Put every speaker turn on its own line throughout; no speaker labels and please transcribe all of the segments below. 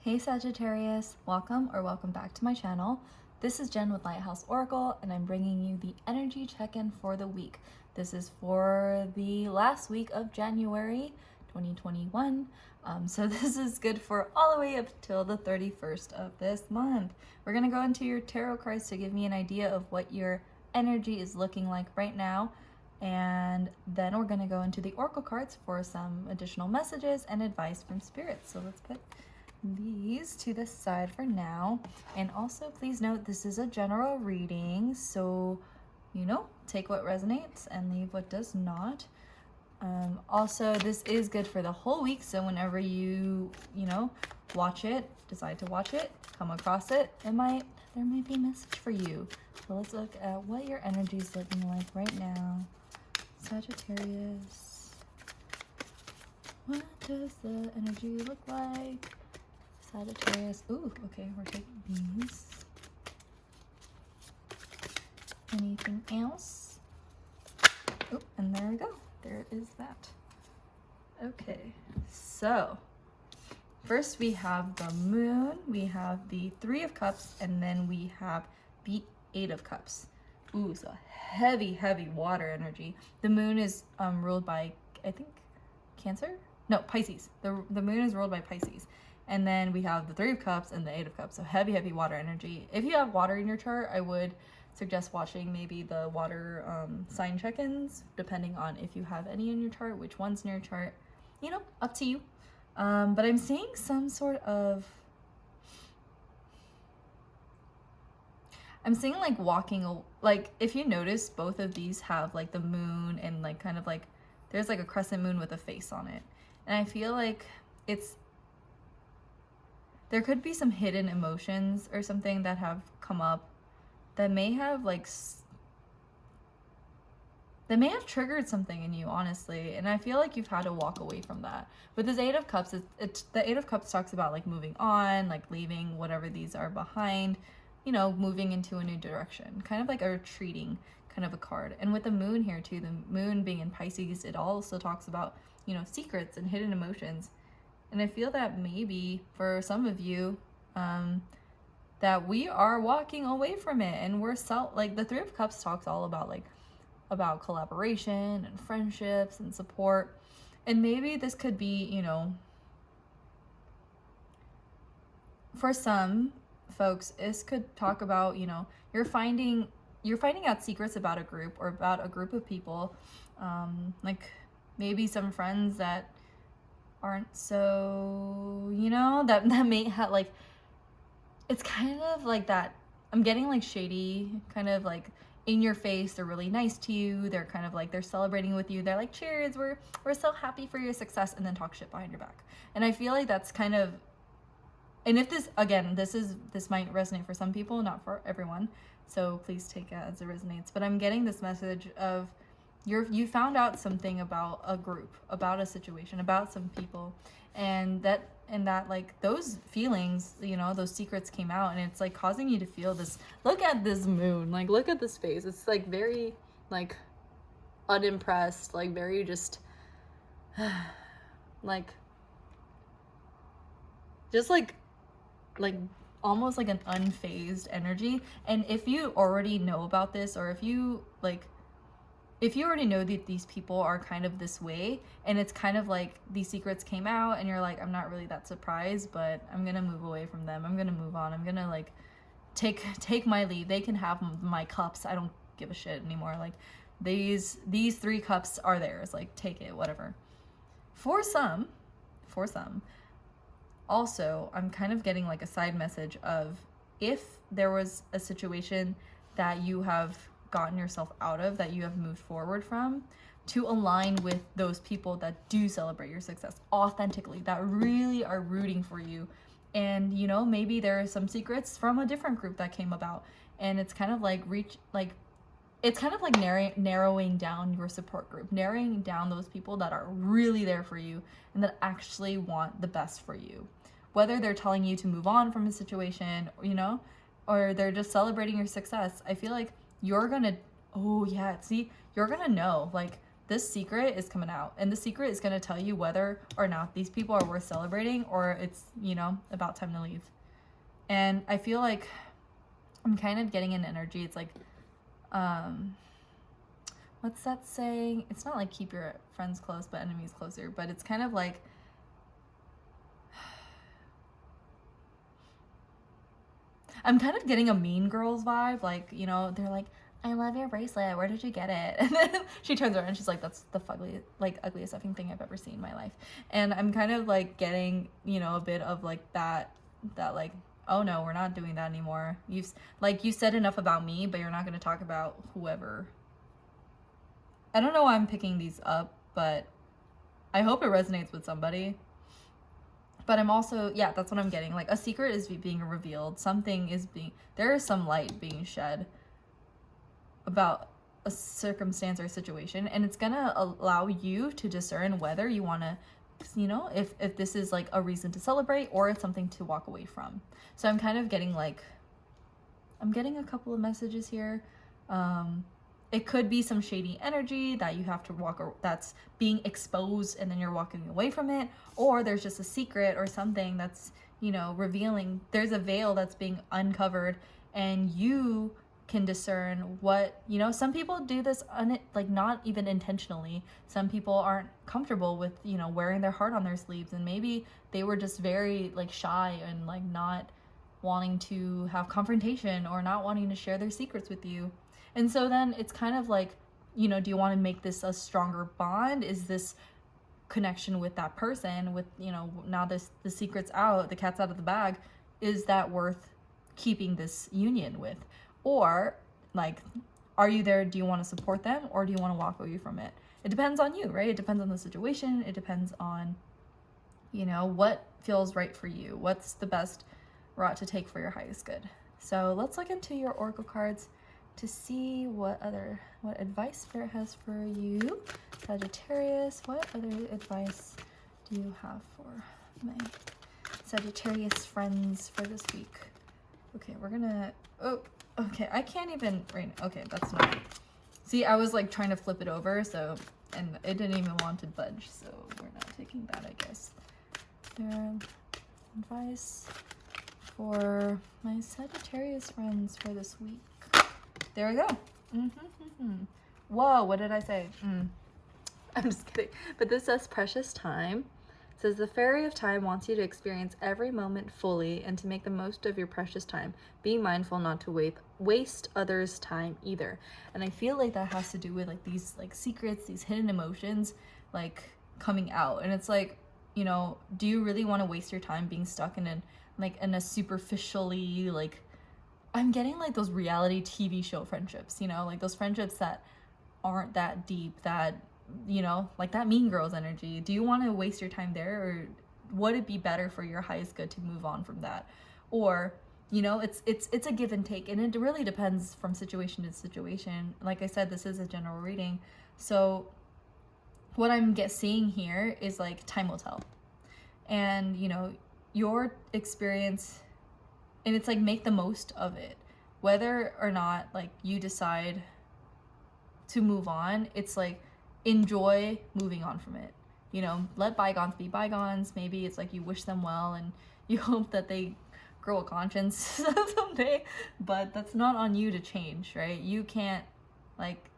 Hey Sagittarius, welcome back to my channel. This is Jen with Lighthouse Oracle, and I'm bringing you the energy check-in for the week. This is for the last week of January 2021. So this is good for all the way up till the 31st of this month. We're gonna go into your tarot cards to give me an idea of what your energy is looking like right now. And then we're gonna go into the oracle cards for some additional messages and advice from spirits. So let's put these to the side for now. And also please note this is a general reading, so take what resonates and leave what does not. Also, this is good for the whole week, so whenever you watch it, decide to watch it, come across it, there might be a message for you. So let's look at what your energy is looking like right now, Sagittarius. What does the energy look like, Sagittarius? Ooh, okay, we're taking these. Anything else? Oh, and there we go. There is that. Okay, so first we have the moon, we have the Three of Cups, and then we have the Eight of Cups. Ooh, so heavy water energy. The moon is ruled by, I think, Cancer? No, Pisces. The moon is ruled by Pisces. And then we have the Three of Cups and the Eight of Cups, so heavy water energy. If you have water in your chart, I would suggest watching maybe the water sign check-ins, depending on if you have any in your chart, which one's in your chart, up to you. But I'm seeing some sort of, I'm seeing like walking, like if you notice, both of these have like the moon and like kind of like, there's like a crescent moon with a face on it. And I feel like there could be some hidden emotions or something that have come up that may have triggered something in you, honestly. And I feel like you've had to walk away from that. But this Eight of Cups, the Eight of Cups talks about like moving on, like leaving whatever these are behind, moving into a new direction, kind of like a retreating kind of a card. And with the moon here too, the moon being in Pisces, it also talks about, secrets and hidden emotions. And I feel that maybe for some of you, that we are walking away from it, and we're like the Three of Cups talks all about about collaboration and friendships and support. And maybe this could be, for some folks, this could talk about, you're finding out secrets about a group or about a group of people, like maybe some friends that aren't so, that may have like, it's kind of like that, I'm getting like shady, kind of like in your face. They're really nice to you, they're kind of like, they're celebrating with you, they're like, cheers, we're so happy for your success, and then talk shit behind your back. And I feel like that's kind of, and if this, again, this might resonate for some people, not for everyone, so please take it as it resonates. But I'm getting this message of you found out something about a group, about a situation, about some people, and that like those feelings, those secrets came out, and it's like causing you to feel this. Look at this moon, like look at this face. It's like very like unimpressed, like very just like almost like an unfazed energy. And if you already know about this, or if you already know that these people are kind of this way, and it's kind of like these secrets came out and you're like, I'm not really that surprised, but I'm gonna move away from them, I'm gonna move on, I'm gonna like take my leave, they can have my cups, I don't give a shit anymore, like these three cups are theirs, like take it, whatever. For some also, I'm kind of getting like a side message of, if there was a situation that you have gotten yourself out of, that you have moved forward from, to align with those people that do celebrate your success authentically, that really are rooting for you. And maybe there are some secrets from a different group that came about, and it's kind of like narrowing down your support group, narrowing down those people that are really there for you and that actually want the best for you, whether they're telling you to move on from a situation, or they're just celebrating your success. I feel like you're gonna know, like, this secret is coming out, and the secret is going to tell you whether or not these people are worth celebrating, or it's, you know, about time to leave. And I feel like I'm kind of getting an energy. It's like, what's that saying? It's not like keep your friends close but enemies closer, but it's kind of like, I'm kind of getting a Mean Girls vibe. Like, you know, they're like, I love your bracelet. Where did you get it? And then she turns around and she's like, that's the ugliest effing thing I've ever seen in my life. And I'm kind of like getting, you know, a bit of like that like, oh no, we're not doing that anymore. You said enough about me, but you're not going to talk about whoever. I don't know why I'm picking these up, but I hope it resonates with somebody. But I'm also, yeah, that's what I'm getting. Like, a secret is being revealed. There is some light being shed about a circumstance or situation, and it's gonna allow you to discern whether you want to, you know, if this is like a reason to celebrate or it's something to walk away from. So I'm kind of getting like, I'm getting a couple of messages here. It could be some shady energy that you have to that's being exposed and then you're walking away from it, or there's just a secret or something that's, you know, revealing. There's a veil that's being uncovered, and you can discern what, you know, some people do this like not even intentionally. Some people aren't comfortable with, you know, wearing their heart on their sleeves, and maybe they were just very like shy and like not wanting to have confrontation or not wanting to share their secrets with you. And so then it's kind of like, you know, do you want to make this a stronger bond? Is this connection with that person, with, you know, now the secret's out, the cat's out of the bag, is that worth keeping this union with? Or like, are you there, do you want to support them, or do you want to walk away from it? It depends on you, right? It depends on the situation. It depends on, you know, what feels right for you. What's the best route to take for your highest good? So let's look into your oracle cards to see what advice Spirit has for you. Sagittarius, what other advice do you have for my Sagittarius friends for this week? Okay, we're gonna, okay, I can't even, okay, that's not, see, I was like trying to flip it over, so, and it didn't even want to budge, so we're not taking that, I guess. Their advice for my Sagittarius friends for this week. There we go. Whoa, what did I say? I'm just kidding. But this says precious time. It says the fairy of time wants you to experience every moment fully and to make the most of your precious time. Being mindful not to waste others' time either. And I feel like that has to do with like these like secrets, these hidden emotions like coming out. And it's like, you know, do you really want to waste your time being stuck in a superficially like, I'm getting like those reality TV show friendships, you know, like those friendships that aren't that deep, that, you know, like that Mean Girls energy. Do you want to waste your time there, or would it be better for your highest good to move on from that? Or, you know, it's a give and take, and it really depends from situation to situation. Like I said, this is a general reading. So what I'm seeing here is like time will tell. And, you know, your experience, and it's like make the most of it. Whether or not like you decide to move on, it's like enjoy moving on from it. You know, let bygones be bygones. Maybe it's like you wish them well and you hope that they grow a conscience someday, but that's not on you to change, right? You can't, like,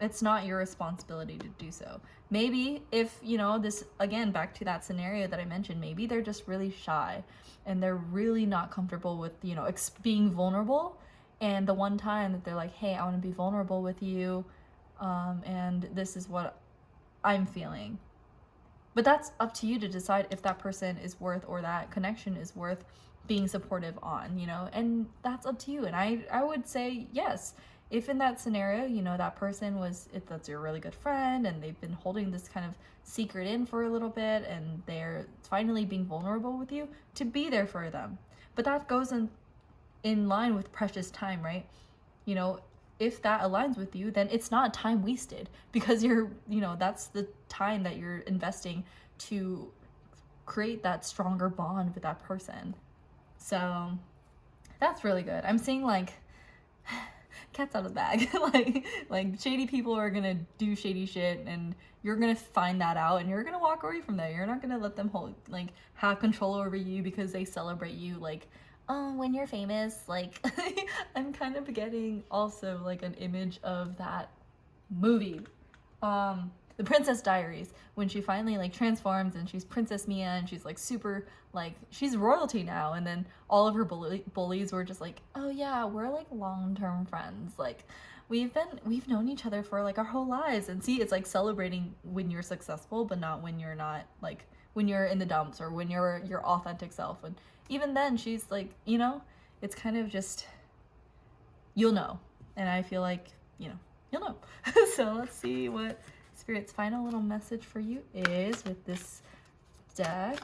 it's not your responsibility to do so. Maybe if, you know, this, again, back to that scenario that I mentioned, maybe they're just really shy and they're really not comfortable with, you know, being vulnerable. And the one time that they're like, hey, I want to be vulnerable with you, and this is what I'm feeling. But that's up to you to decide if that person is worth, or that connection is worth being supportive on, you know, and that's up to you. And I would say yes. If in that scenario, you know, that person if that's your really good friend and they've been holding this kind of secret in for a little bit and they're finally being vulnerable with you, to be there for them. But that goes in line with precious time, right? You know, if that aligns with you, then it's not time wasted, because you're, you know, that's the time that you're investing to create that stronger bond with that person. So that's really good. I'm seeing like, cat's out of the bag. Like shady people are gonna do shady shit, and you're gonna find that out, and you're gonna walk away from there. You're not gonna let them have control over you because they celebrate you, like, oh, when you're famous. Like, I'm kind of getting also like an image of that movie, The Princess Diaries, when she finally like transforms and she's Princess Mia and she's like super, like, she's royalty now, and then all of her bullies were just like, oh yeah, we're like long-term friends, like we've known each other for like our whole lives. And see, it's like celebrating when you're successful, but not when you're not, like when you're in the dumps or when you're your authentic self. And even then she's like, you know, it's kind of just, you'll know. And I feel like, you know, you'll know. So let's see what Spirit's final little message for you is with this deck.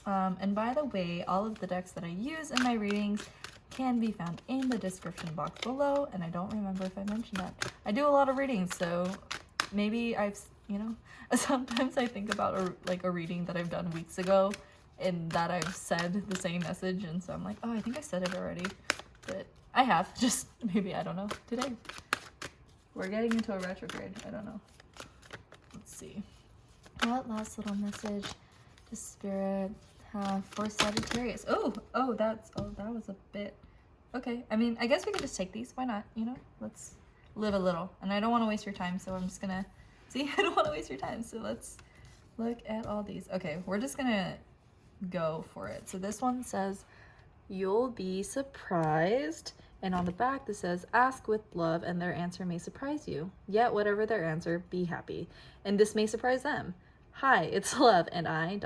And by the way, all of the decks that I use in my readings can be found in the description box below, and I don't remember if I mentioned that. I do a lot of readings, so maybe I've, you know, sometimes I think about a reading that I've done weeks ago and that I've said the same message, and so I'm like, oh, I think I said it already, but I have, just maybe, I don't know, today. We're getting into a retrograde, I don't know. Let's see. What last little message does Spirit have for Sagittarius? That was a bit, okay. I mean, I guess we could just take these, why not, you know? Let's live a little, and I don't want to waste your time, so I'm just gonna, see, I don't want to waste your time, so let's look at all these. Okay, we're just gonna go for it. So this one says, you'll be surprised. And on the back, this says, ask with love and their answer may surprise you. Yet whatever their answer, be happy. And this may surprise them. Hi, it's love and I, ...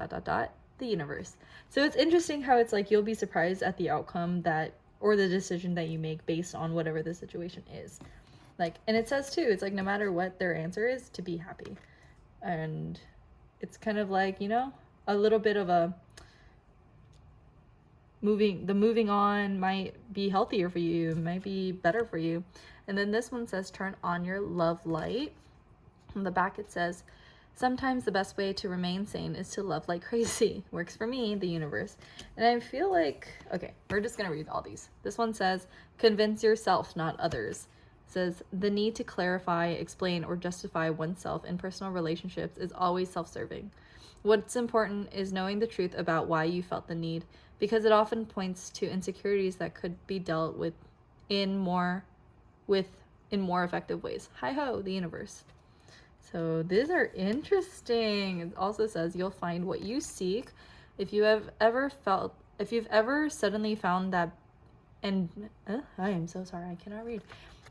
the universe. So it's interesting how it's like, you'll be surprised at the outcome that, or the decision that you make based on whatever the situation is. Like, and it says too, it's like, no matter what their answer is, to be happy. And it's kind of like, you know, a little bit of a, moving on might be healthier for you, might be better for you. And then this one says, turn on your love light. On the back it says, sometimes the best way to remain sane is to love like crazy. Works for me, the universe. And I feel like, okay, we're just gonna read all these. This one says, convince yourself, not others. It says, the need to clarify, explain, or justify oneself in personal relationships is always self-serving. What's important is knowing the truth about why you felt the need, because it often points to insecurities that could be dealt with in more effective ways. Hi-ho, the universe. So these are interesting. It also says you'll find what you seek. If you've ever suddenly found that, and I am so sorry, I cannot read.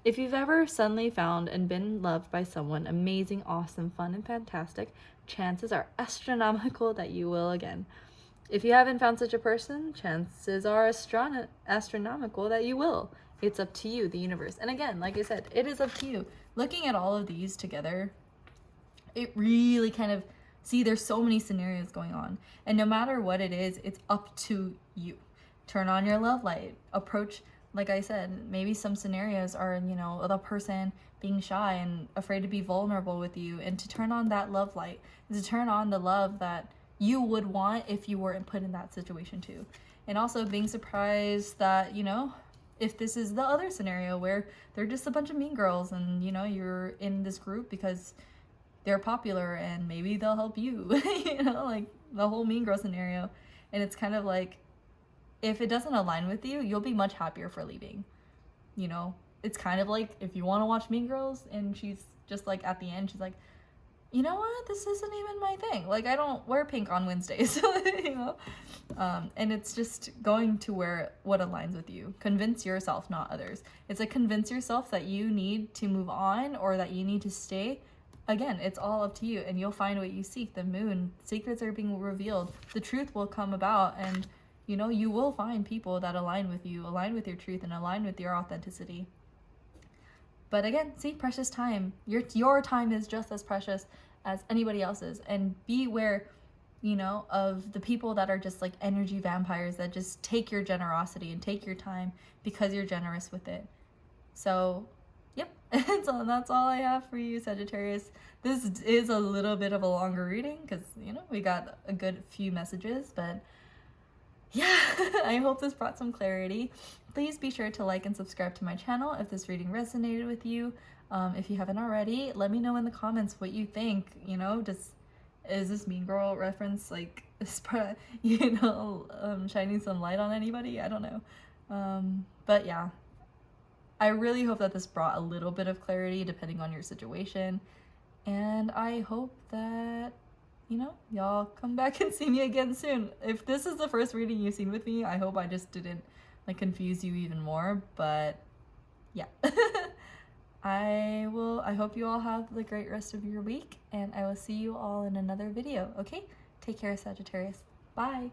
If you've ever suddenly found and been loved by someone amazing, awesome, fun, and fantastic, chances are astronomical that you will again. If you haven't found such a person, chances are astronomical that you will. It's up to you, the universe. And again, like I said, it is up to you. Looking at all of these together, it really kind of, see, there's so many scenarios going on. And no matter what it is, it's up to you. Turn on your love light. Approach, like I said, maybe some scenarios are, you know, the person being shy and afraid to be vulnerable with you. And to turn on that love light, to turn on the love that you would want if you weren't put in that situation too. And also being surprised that, you know, if this is the other scenario where they're just a bunch of mean girls and, you know, you're in this group because they're popular and maybe they'll help you, you know, like the whole mean girl scenario. And it's kind of like, if it doesn't align with you, you'll be much happier for leaving. You know, it's kind of like if you want to watch Mean Girls and she's just like at the end, she's like, you know what, this isn't even my thing. Like, I don't wear pink on Wednesdays, you know? And it's just going to where what aligns with you. Convince yourself, not others. It's like, convince yourself that you need to move on or that you need to stay. Again, it's all up to you, and you'll find what you seek. The moon, secrets are being revealed. The truth will come about, and, you know, you will find people that align with you, align with your truth, and align with your authenticity. But again, see, precious time. Your time is just as precious as anybody else's. And be aware, you know, of the people that are just like energy vampires that just take your generosity and take your time because you're generous with it. So, yep. So that's all I have for you, Sagittarius. This is a little bit of a longer reading because, you know, we got a good few messages, but yeah, I hope this brought some clarity. Please be sure to like and subscribe to my channel if this reading resonated with you. If you haven't already, let me know in the comments what you think. You know, just is this Mean Girl reference like spread, shining some light on anybody? I don't know. But yeah, I really hope that this brought a little bit of clarity depending on your situation. And I hope that, y'all come back and see me again soon. If this is the first reading you've seen with me, I hope I just didn't like confuse you even more. But yeah. I hope you all have the great rest of your week, and I will see you all in another video, okay? Take care, Sagittarius. Bye.